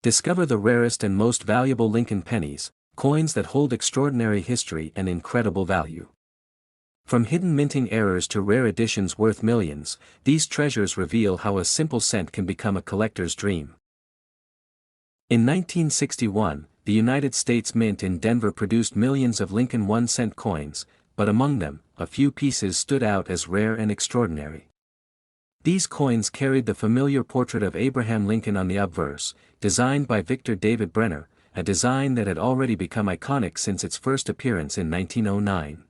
Discover the rarest and most valuable Lincoln pennies, coins that hold extraordinary history and incredible value. From hidden minting errors to rare editions worth millions, these treasures reveal how a simple cent can become a collector's dream. In 1961, the United States Mint in Denver produced millions of Lincoln 1-cent coins, but among them, a few pieces stood out as rare and extraordinary. These coins carried the familiar portrait of Abraham Lincoln on the obverse, designed by Victor David Brenner, a design that had already become iconic since its first appearance in 1909.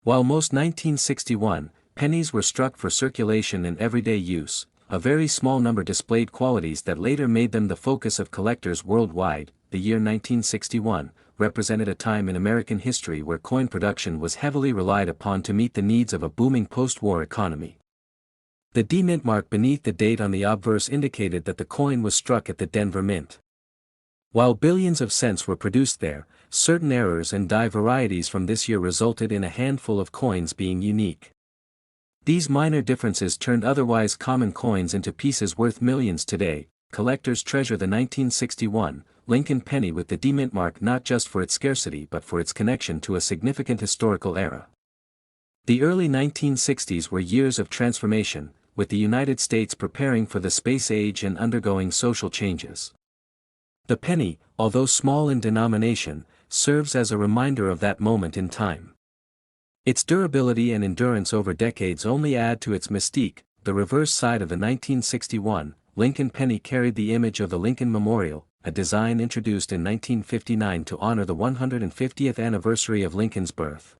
While most 1961 pennies were struck for circulation and everyday use, a very small number displayed qualities that later made them the focus of collectors worldwide. The year 1961 represented a time in American history where coin production was heavily relied upon to meet the needs of a booming post-war economy. The D Mint mark beneath the date on the obverse indicated that the coin was struck at the Denver Mint. While billions of cents were produced there, certain errors and die varieties from this year resulted in a handful of coins being unique. These minor differences turned otherwise common coins into pieces worth millions today. Collectors treasure the 1961 Lincoln penny with the D Mint mark not just for its scarcity but for its connection to a significant historical era. The early 1960s were years of transformation, with the United States preparing for the space age and undergoing social changes. The penny, although small in denomination, serves as a reminder of that moment in time. Its durability and endurance over decades only add to its mystique. The reverse side of the 1961 Lincoln penny carried the image of the Lincoln Memorial, a design introduced in 1959 to honor the 150th anniversary of Lincoln's birth.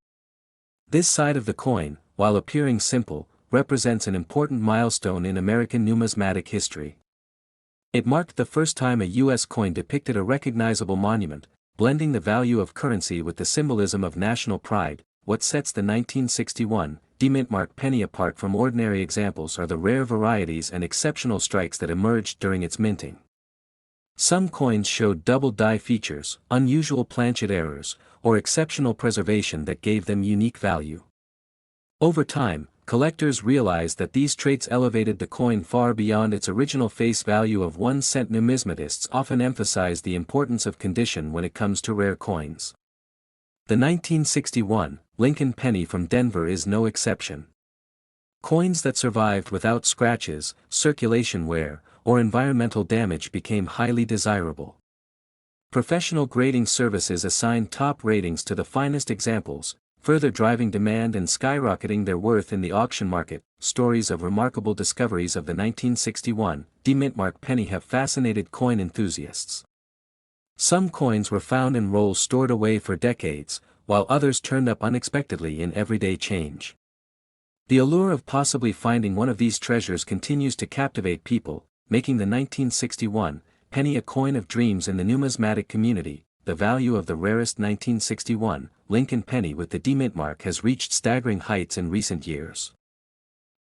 This side of the coin, while appearing simple, represents an important milestone in American numismatic history. It marked the first time a U.S. coin depicted a recognizable monument, blending the value of currency with the symbolism of national pride. What sets the 1961 D Mint mark penny apart from ordinary examples are the rare varieties and exceptional strikes that emerged during its minting. Some coins showed double die features, unusual planchet errors, or exceptional preservation that gave them unique value. Over time, collectors realized that these traits elevated the coin far beyond its original face value of 1 cent. Numismatists often emphasize the importance of condition when it comes to rare coins. The 1961 Lincoln penny from Denver is no exception. Coins that survived without scratches, circulation wear, or environmental damage became highly desirable. Professional grading services assigned top ratings to the finest examples, further driving demand and skyrocketing their worth in the auction market. Stories of remarkable discoveries of the 1961 D Mint mark penny have fascinated coin enthusiasts. Some coins were found in rolls stored away for decades, while others turned up unexpectedly in everyday change. The allure of possibly finding one of these treasures continues to captivate people, making the 1961 penny a coin of dreams in the numismatic community. The value of the rarest 1961 Lincoln penny with the D Mint mark has reached staggering heights in recent years.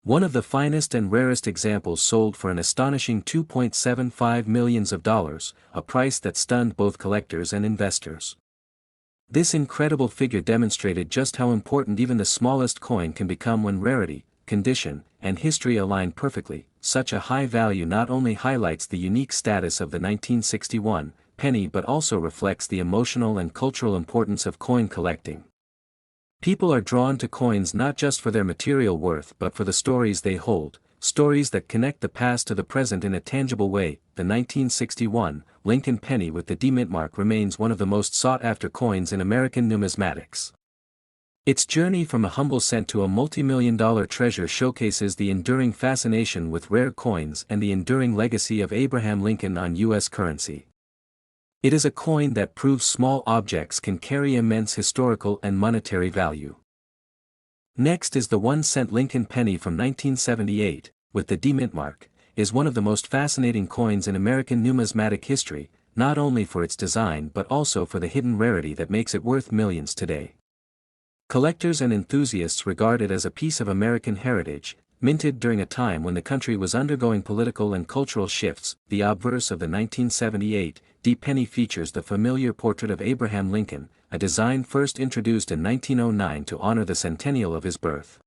One of the finest and rarest examples sold for an astonishing $2.75 million, a price that stunned both collectors and investors. This incredible figure demonstrated just how important even the smallest coin can become when rarity, condition, and history align perfectly. Such a high value not only highlights the unique status of the 1961 penny but also reflects the emotional and cultural importance of coin collecting. People are drawn to coins not just for their material worth but for the stories they hold, stories that connect the past to the present in a tangible way. The 1961 Lincoln penny with the D Mint mark remains one of the most sought-after coins in American numismatics. Its journey from a humble cent to a multi-million-dollar treasure showcases the enduring fascination with rare coins and the enduring legacy of Abraham Lincoln on U.S. currency. It is a coin that proves small objects can carry immense historical and monetary value. Next is the 1 cent Lincoln penny from 1978, with the D Mint mark, is one of the most fascinating coins in American numismatic history, not only for its design but also for the hidden rarity that makes it worth millions today. Collectors and enthusiasts regard it as a piece of American heritage, minted during a time when the country was undergoing political and cultural shifts. The obverse of the 1978 D penny features the familiar portrait of Abraham Lincoln, a design first introduced in 1909 to honor the centennial of his birth.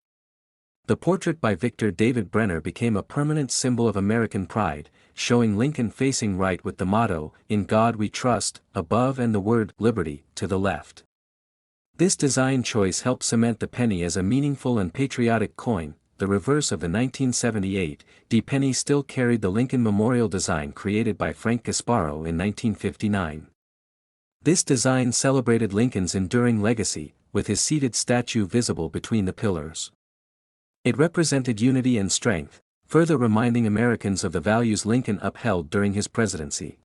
The portrait by Victor David Brenner became a permanent symbol of American pride, showing Lincoln facing right with the motto, "In God We Trust," above and the word "Liberty" to the left. This design choice helped cement the penny as a meaningful and patriotic coin. The reverse of the 1978 D penny still carried the Lincoln Memorial design created by Frank Gasparo in 1959. This design celebrated Lincoln's enduring legacy, with his seated statue visible between the pillars. It represented unity and strength, further reminding Americans of the values Lincoln upheld during his presidency.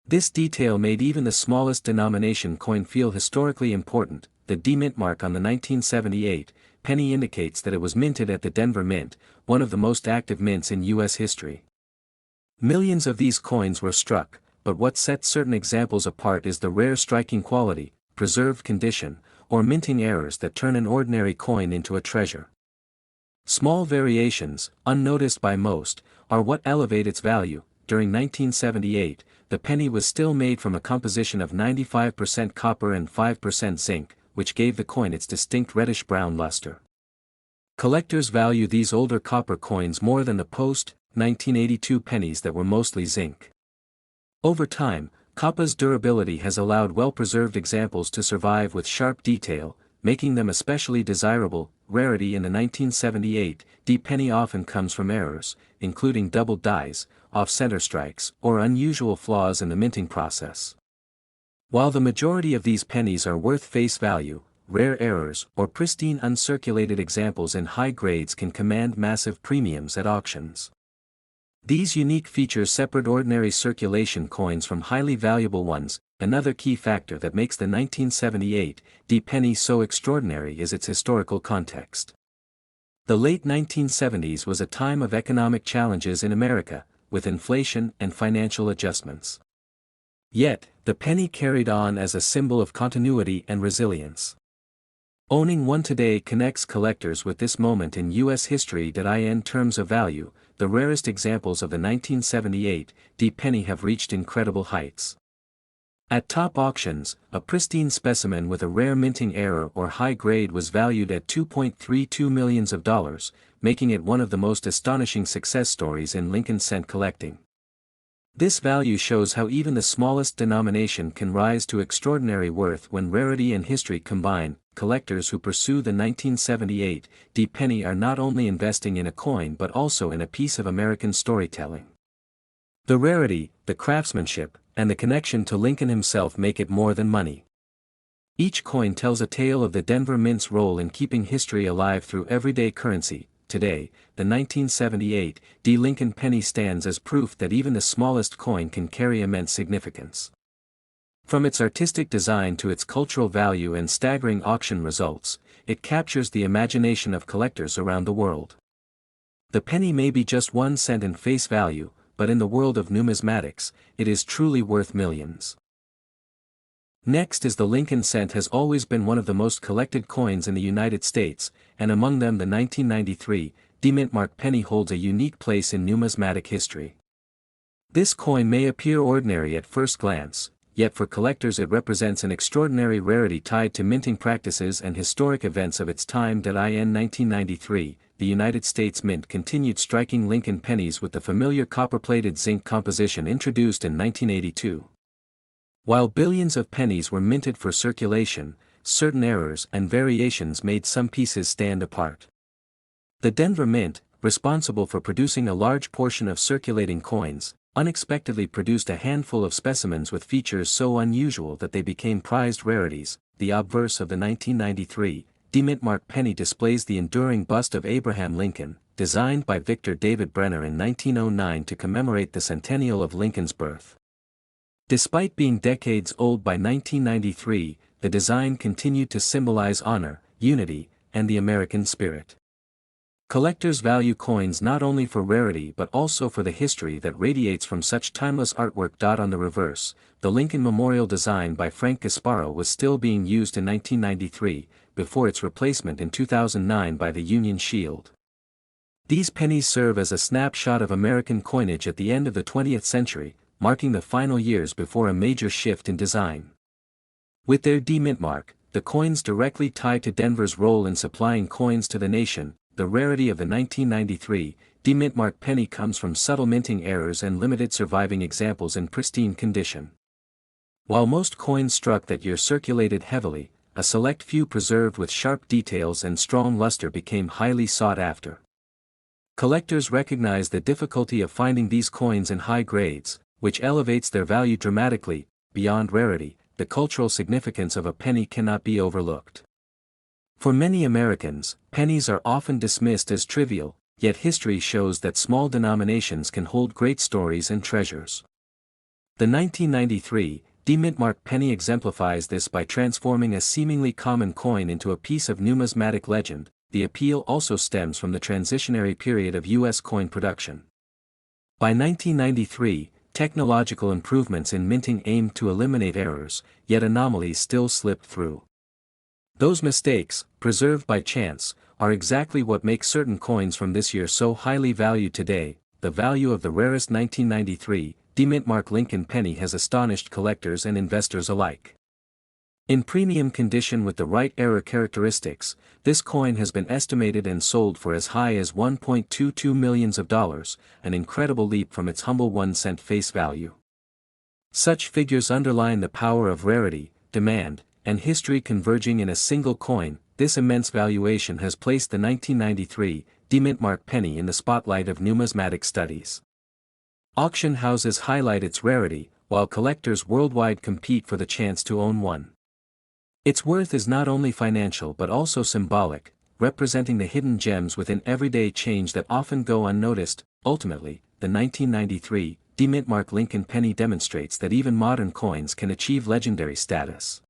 This detail made even the smallest denomination coin feel historically important. The D mint mark on the 1978 penny indicates that it was minted at the Denver Mint, one of the most active mints in U.S. history. Millions of these coins were struck, but what sets certain examples apart is the rare striking quality, preserved condition, or minting errors that turn an ordinary coin into a treasure. Small variations, unnoticed by most, are what elevate its value. During 1978, the penny was still made from a composition of 95% copper and 5% zinc, which gave the coin its distinct reddish-brown luster. Collectors value these older copper coins more than the post-1982 pennies that were mostly zinc. Over time, copper's durability has allowed well-preserved examples to survive with sharp detail, making them especially desirable. Rarity in the 1978 D penny often comes from errors, including double dies, off-center strikes, or unusual flaws in the minting process. While the majority of these pennies are worth face value, rare errors or pristine uncirculated examples in high grades can command massive premiums at auctions. These unique features separate ordinary circulation coins from highly valuable ones. Another key factor that makes the 1978 D penny so extraordinary is its historical context. The late 1970s was a time of economic challenges in America, with inflation and financial adjustments. Yet, the penny carried on as a symbol of continuity and resilience. Owning one today connects collectors with this moment in U.S. history. In terms of value, the rarest examples of the 1978 D penny have reached incredible heights. At top auctions, a pristine specimen with a rare minting error or high grade was valued at $2.32 million, making it one of the most astonishing success stories in Lincoln cent collecting. This value shows how even the smallest denomination can rise to extraordinary worth when rarity and history combine. Collectors who pursue the 1978 D penny are not only investing in a coin but also in a piece of American storytelling. The rarity, the craftsmanship, and the connection to Lincoln himself make it more than money. Each coin tells a tale of the Denver Mint's role in keeping history alive through everyday currency. Today, the 1978 D Lincoln penny stands as proof that even the smallest coin can carry immense significance. From its artistic design to its cultural value and staggering auction results, it captures the imagination of collectors around the world. The penny may be just 1 cent in face value, but in the world of numismatics, it is truly worth millions. Next is the Lincoln cent. Has always been one of the most collected coins in the United States, and among them the 1993 D mint mark penny holds a unique place in numismatic history. This coin may appear ordinary at first glance, yet for collectors it represents an extraordinary rarity tied to minting practices and historic events of its time. In 1993, the United States Mint continued striking Lincoln pennies with the familiar copper-plated zinc composition introduced in 1982. While billions of pennies were minted for circulation, certain errors and variations made some pieces stand apart. The Denver Mint, responsible for producing a large portion of circulating coins, unexpectedly produced a handful of specimens with features so unusual that they became prized rarities. The obverse of the 1993 D mint mark penny displays the enduring bust of Abraham Lincoln, designed by Victor David Brenner in 1909 to commemorate the centennial of Lincoln's birth. Despite being decades old by 1993, the design continued to symbolize honor, unity, and the American spirit. Collectors value coins not only for rarity but also for the history that radiates from such timeless artwork. On the reverse, the Lincoln Memorial design by Frank Gasparo was still being used in 1993, before its replacement in 2009 by the Union Shield. These pennies serve as a snapshot of American coinage at the end of the 20th century, marking the final years before a major shift in design. With their D mint mark, the coins directly tied to Denver's role in supplying coins to the nation. the rarity of the 1993 demintmark penny comes from subtle minting errors and limited surviving examples in pristine condition. While most coins struck that year circulated heavily, a select few preserved with sharp details and strong luster became highly sought after. Collectors recognize the difficulty of finding these coins in high grades, which elevates their value dramatically. Beyond rarity, the cultural significance of a penny cannot be overlooked. For many Americans, pennies are often dismissed as trivial, yet history shows that small denominations can hold great stories and treasures. The 1993 demintmark penny exemplifies this by transforming a seemingly common coin into a piece of numismatic legend. The appeal also stems from the transitionary period of U.S. coin production. By 1993, technological improvements in minting aimed to eliminate errors, yet anomalies still slipped through. Those mistakes, preserved by chance, are exactly what make certain coins from this year so highly valued today. The value of the rarest 1993 demintmark Lincoln penny has astonished collectors and investors alike. In premium condition with the right error characteristics, this coin has been estimated and sold for as high as $1.22 million, an incredible leap from its humble 1-cent face value. Such figures underline the power of rarity, demand, and history converging in a single coin. This immense valuation has placed the 1993 demintmark penny in the spotlight of numismatic studies. Auction houses highlight its rarity, while collectors worldwide compete for the chance to own one. Its worth is not only financial but also symbolic, representing the hidden gems within everyday change that often go unnoticed. Ultimately, the 1993 demintmark Lincoln penny demonstrates that even modern coins can achieve legendary status.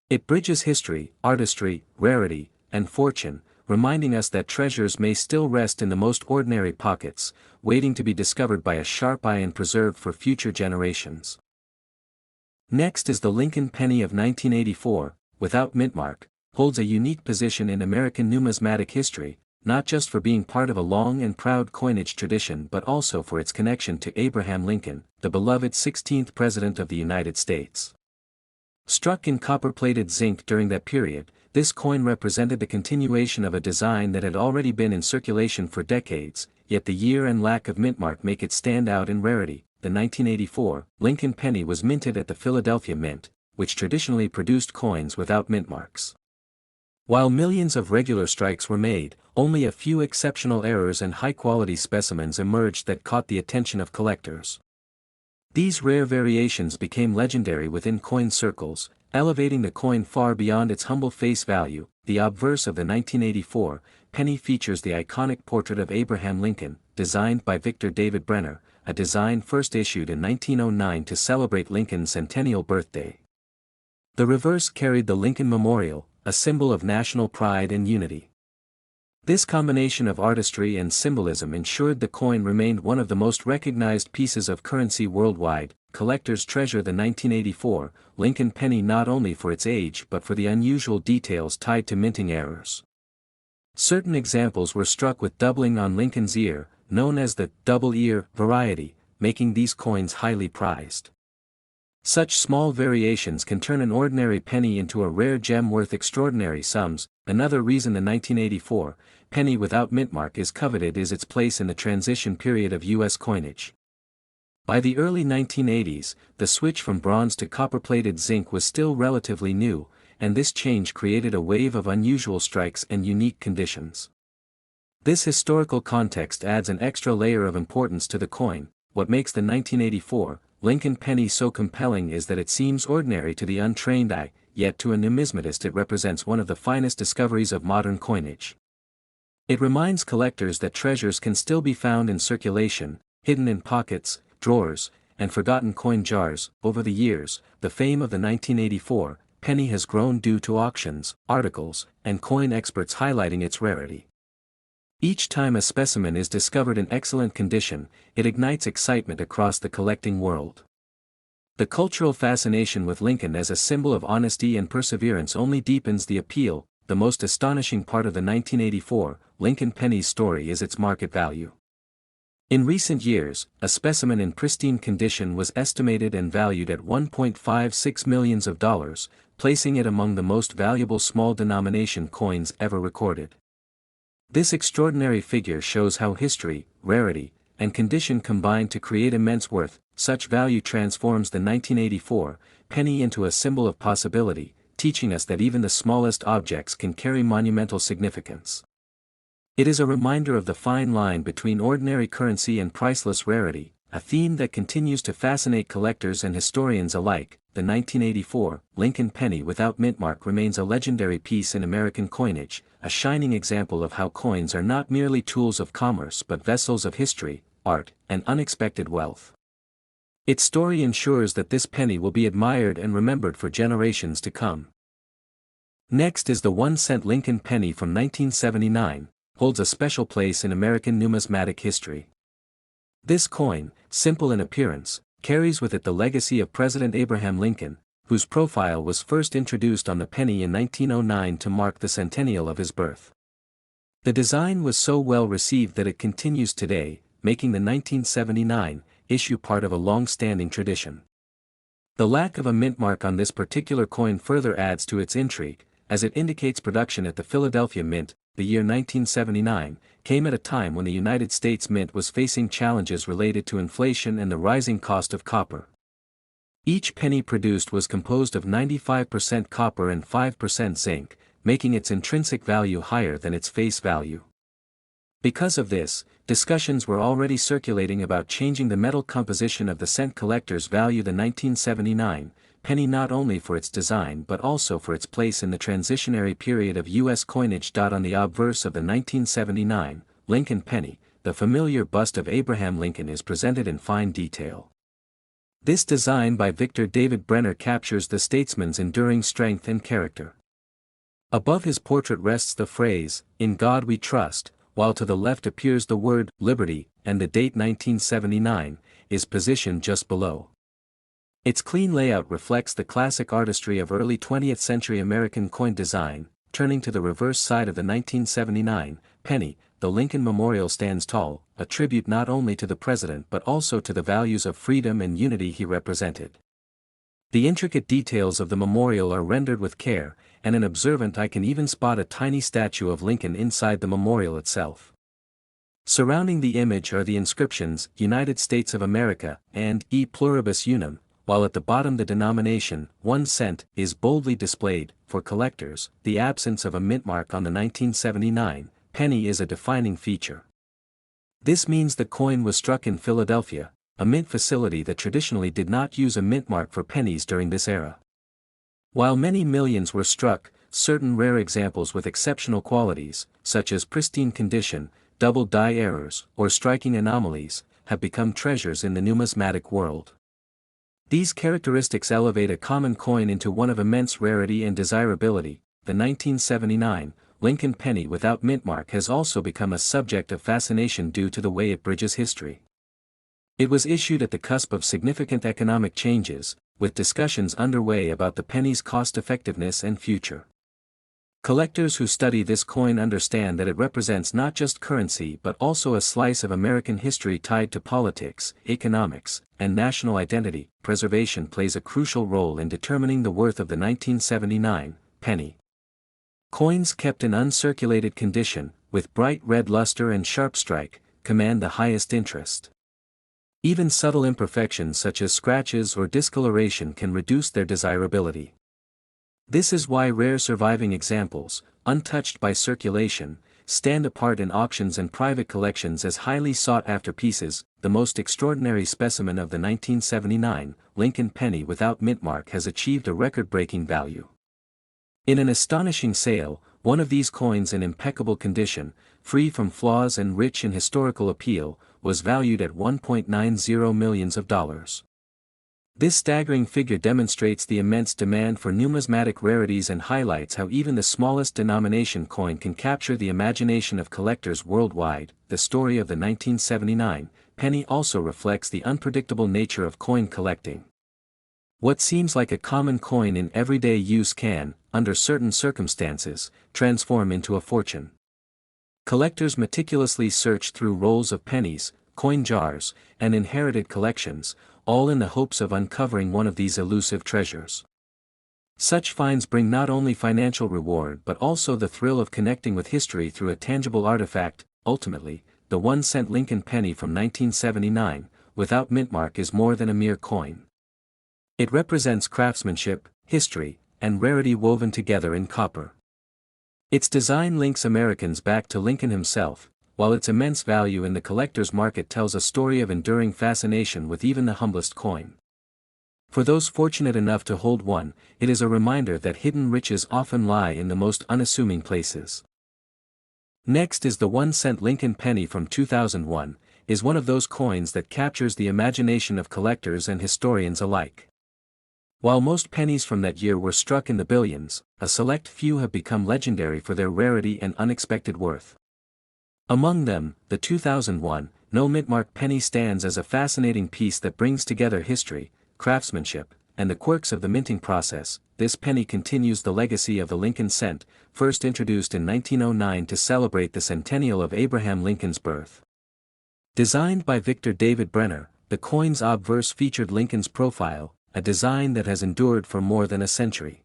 It bridges history, artistry, rarity, and fortune, reminding us that treasures may still rest in the most ordinary pockets, waiting to be discovered by a sharp eye and preserved for future generations. Next is the Lincoln penny of 1984, without mintmark, holds a unique position in American numismatic history, not just for being part of a long and proud coinage tradition but also for its connection to Abraham Lincoln, the beloved 16th President of the United States. Struck in copper-plated zinc during that period, this coin represented the continuation of a design that had already been in circulation for decades, yet the year and lack of mintmark make it stand out in rarity. The 1984 Lincoln penny was minted at the Philadelphia Mint, which traditionally produced coins without mintmarks. While millions of regular strikes were made, only a few exceptional errors and high-quality specimens emerged that caught the attention of collectors. These rare variations became legendary within coin circles, elevating the coin far beyond its humble face value. The obverse of the 1984 penny features the iconic portrait of Abraham Lincoln, designed by Victor David Brenner, a design first issued in 1909 to celebrate Lincoln's centennial birthday. The reverse carried the Lincoln Memorial, a symbol of national pride and unity. This combination of artistry and symbolism ensured the coin remained one of the most recognized pieces of currency worldwide. Collectors treasure the 1984 Lincoln penny not only for its age but for the unusual details tied to minting errors. Certain examples were struck with doubling on Lincoln's ear, known as the double ear variety, making these coins highly prized. Such small variations can turn an ordinary penny into a rare gem worth extraordinary sums. Another reason the 1984 penny without mintmark is coveted is its place in the transition period of U.S. coinage. By the early 1980s, the switch from bronze to copper-plated zinc was still relatively new, and this change created a wave of unusual strikes and unique conditions. This historical context adds an extra layer of importance to the coin. What makes the 1984 Lincoln penny so compelling is that it seems ordinary to the untrained eye, yet to a numismatist it represents one of the finest discoveries of modern coinage. It reminds collectors that treasures can still be found in circulation, hidden in pockets, drawers, and forgotten coin jars. Over the years, the fame of the 1984 penny has grown due to auctions, articles, and coin experts highlighting its rarity. Each time a specimen is discovered in excellent condition, it ignites excitement across the collecting world. The cultural fascination with Lincoln as a symbol of honesty and perseverance only deepens the appeal. The most astonishing part of the 1984 Lincoln penny's story is its market value. In recent years, a specimen in pristine condition was estimated and valued at $1.56 million, placing it among the most valuable small denomination coins ever recorded. This extraordinary figure shows how history, rarity, and condition combine to create immense worth. Such value transforms the 1984 penny into a symbol of possibility, teaching us that even the smallest objects can carry monumental significance. It is a reminder of the fine line between ordinary currency and priceless rarity, a theme that continues to fascinate collectors and historians alike. The 1984 Lincoln penny without mintmark remains a legendary piece in American coinage, a shining example of how coins are not merely tools of commerce but vessels of history, art, and unexpected wealth. Its story ensures that this penny will be admired and remembered for generations to come. Next is the 1-cent Lincoln penny from 1979, holds a special place in American numismatic history. This coin, simple in appearance, carries with it the legacy of President Abraham Lincoln, whose profile was first introduced on the penny in 1909 to mark the centennial of his birth. The design was so well received that it continues today, making the 1979 issue part of a long-standing tradition. The lack of a mintmark on this particular coin further adds to its intrigue, as it indicates production at the Philadelphia Mint. The year 1979 came at a time when the United States Mint was facing challenges related to inflation and the rising cost of copper. Each penny produced was composed of 95% copper and 5% zinc, making its intrinsic value higher than its face value. Because of this, discussions were already circulating about changing the metal composition of the cent. Collectors value the 1979 penny not only for its design but also for its place in the transitionary period of U.S. coinage. On the obverse of the 1979 Lincoln penny, the familiar bust of Abraham Lincoln is presented in fine detail. This design by Victor David Brenner captures the statesman's enduring strength and character. Above his portrait rests the phrase, "In God we trust," while to the left appears the word, "Liberty," and the date 1979, is positioned just below. Its clean layout reflects the classic artistry of early 20th century American coin design. Turning to the reverse side of the 1979 penny, the Lincoln Memorial stands tall, a tribute not only to the president but also to the values of freedom and unity he represented. The intricate details of the memorial are rendered with care, and an observant eye can even spot a tiny statue of Lincoln inside the memorial itself. Surrounding the image are the inscriptions, "United States of America," and "E pluribus unum," while at the bottom the denomination, 1 cent, is boldly displayed. For collectors, the absence of a mintmark on the 1979 penny is a defining feature. This means the coin was struck in Philadelphia, a mint facility that traditionally did not use a mintmark for pennies during this era. While many millions were struck, certain rare examples with exceptional qualities, such as pristine condition, double die errors, or striking anomalies, have become treasures in the numismatic world. These characteristics elevate a common coin into one of immense rarity and desirability. The 1979 Lincoln penny without mintmark has also become a subject of fascination due to the way it bridges history. It was issued at the cusp of significant economic changes, with discussions underway about the penny's cost-effectiveness and future. Collectors who study this coin understand that it represents not just currency but also a slice of American history tied to politics, economics, and national identity. Preservation plays a crucial role in determining the worth of the 1979 penny. Coins kept in uncirculated condition, with bright red luster and sharp strike, command the highest interest. Even subtle imperfections such as scratches or discoloration can reduce their desirability. This is why rare surviving examples, untouched by circulation, stand apart in auctions and private collections as highly sought-after pieces. The most extraordinary specimen of the 1979 Lincoln penny without mintmark has achieved a record-breaking value. In an astonishing sale, one of these coins in impeccable condition, free from flaws and rich in historical appeal, was valued at $1.90 million. This staggering figure demonstrates the immense demand for numismatic rarities and highlights how even the smallest denomination coin can capture the imagination of collectors worldwide. The story of the 1979 penny also reflects the unpredictable nature of coin collecting. What seems like a common coin in everyday use can, under certain circumstances, transform into a fortune. Collectors meticulously search through rolls of pennies, coin jars, and inherited collections, all in the hopes of uncovering one of these elusive treasures. Such finds bring not only financial reward but also the thrill of connecting with history through a tangible artifact. Ultimately, the 1-cent Lincoln penny from 1979, without mintmark, is more than a mere coin. It represents craftsmanship, history, and rarity woven together in copper. Its design links Americans back to Lincoln himself, while its immense value in the collector's market tells a story of enduring fascination with even the humblest coin. For those fortunate enough to hold one, it is a reminder that hidden riches often lie in the most unassuming places. Next is the 1-cent Lincoln penny from 2001, is one of those coins that captures the imagination of collectors and historians alike. While most pennies from that year were struck in the billions, a select few have become legendary for their rarity and unexpected worth. Among them, the 2001, no mintmark penny stands as a fascinating piece that brings together history, craftsmanship, and the quirks of the minting process. This penny continues the legacy of the Lincoln cent, first introduced in 1909 to celebrate the centennial of Abraham Lincoln's birth. Designed by Victor David Brenner, the coin's obverse featured Lincoln's profile, a design that has endured for more than a century.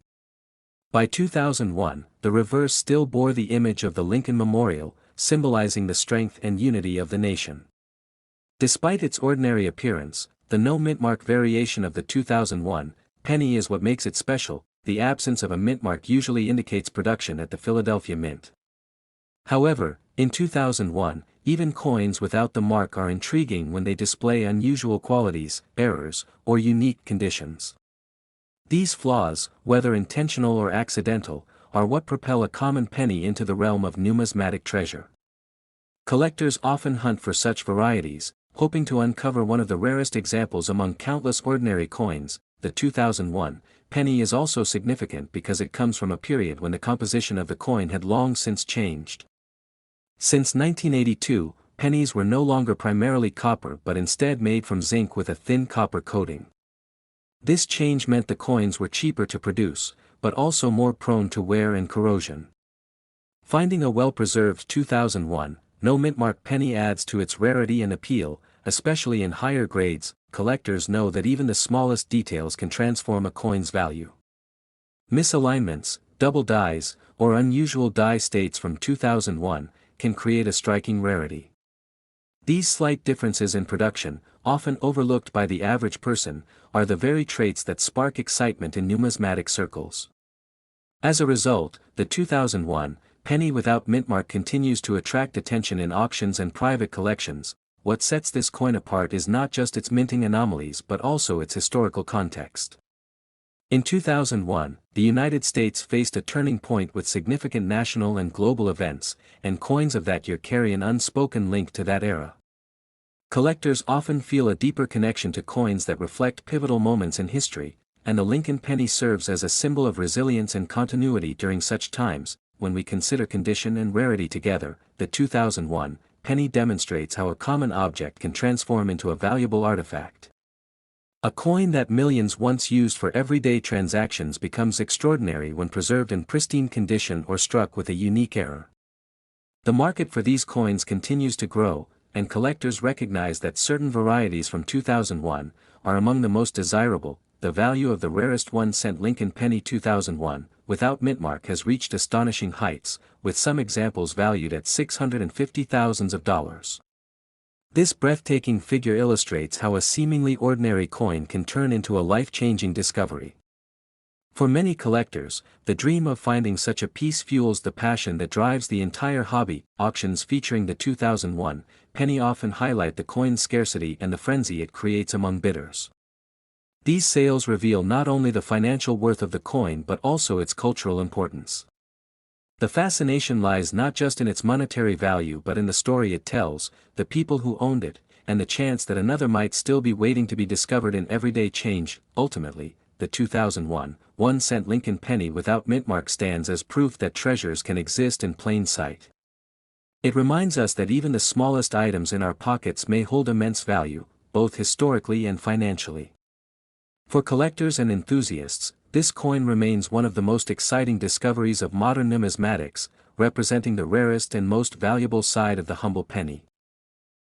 By 2001, the reverse still bore the image of the Lincoln Memorial, symbolizing the strength and unity of the nation. Despite its ordinary appearance, the no mintmark variation of the 2001 penny is what makes it special. The absence of a mintmark usually indicates production at the Philadelphia Mint. However, in 2001, even coins without the mark are intriguing when they display unusual qualities, errors, or unique conditions. These flaws, whether intentional or accidental, are what propel a common penny into the realm of numismatic treasure. Collectors often hunt for such varieties, hoping to uncover one of the rarest examples among countless ordinary coins. The 2001 penny is also significant because it comes from a period when the composition of the coin had long since changed. Since 1982, pennies were no longer primarily copper but instead made from zinc with a thin copper coating. This change meant the coins were cheaper to produce, but also more prone to wear and corrosion. Finding a well-preserved 2001 no mintmark penny adds to its rarity and appeal, especially in higher grades. Collectors know that even the smallest details can transform a coin's value. Misalignments, double dies, or unusual die states from 2001 can create a striking rarity. These slight differences in production, often overlooked by the average person, are the very traits that spark excitement in numismatic circles. As a result, the 2001 penny without mintmark continues to attract attention in auctions and private collections. What sets this coin apart is not just its minting anomalies but also its historical context. In 2001, the United States faced a turning point with significant national and global events, and coins of that year carry an unspoken link to that era. Collectors often feel a deeper connection to coins that reflect pivotal moments in history, and the Lincoln penny serves as a symbol of resilience and continuity during such times. When we consider condition and rarity together, the 2001 penny demonstrates how a common object can transform into a valuable artifact. A coin that millions once used for everyday transactions becomes extraordinary when preserved in pristine condition or struck with a unique error. The market for these coins continues to grow, and collectors recognize that certain varieties from 2001 are among the most desirable. The value of the rarest 1-cent Lincoln penny 2001 without mintmark has reached astonishing heights, with some examples valued at $650,000. This breathtaking figure illustrates how a seemingly ordinary coin can turn into a life-changing discovery. For many collectors, the dream of finding such a piece fuels the passion that drives the entire hobby. Auctions featuring the 2001 penny often highlight the coin's scarcity and the frenzy it creates among bidders. These sales reveal not only the financial worth of the coin but also its cultural importance. The fascination lies not just in its monetary value but in the story it tells, the people who owned it, and the chance that another might still be waiting to be discovered in everyday change. Ultimately, the 2001 1-cent Lincoln penny without mintmark stands as proof that treasures can exist in plain sight. It reminds us that even the smallest items in our pockets may hold immense value, both historically and financially. For collectors and enthusiasts, this coin remains one of the most exciting discoveries of modern numismatics, representing the rarest and most valuable side of the humble penny.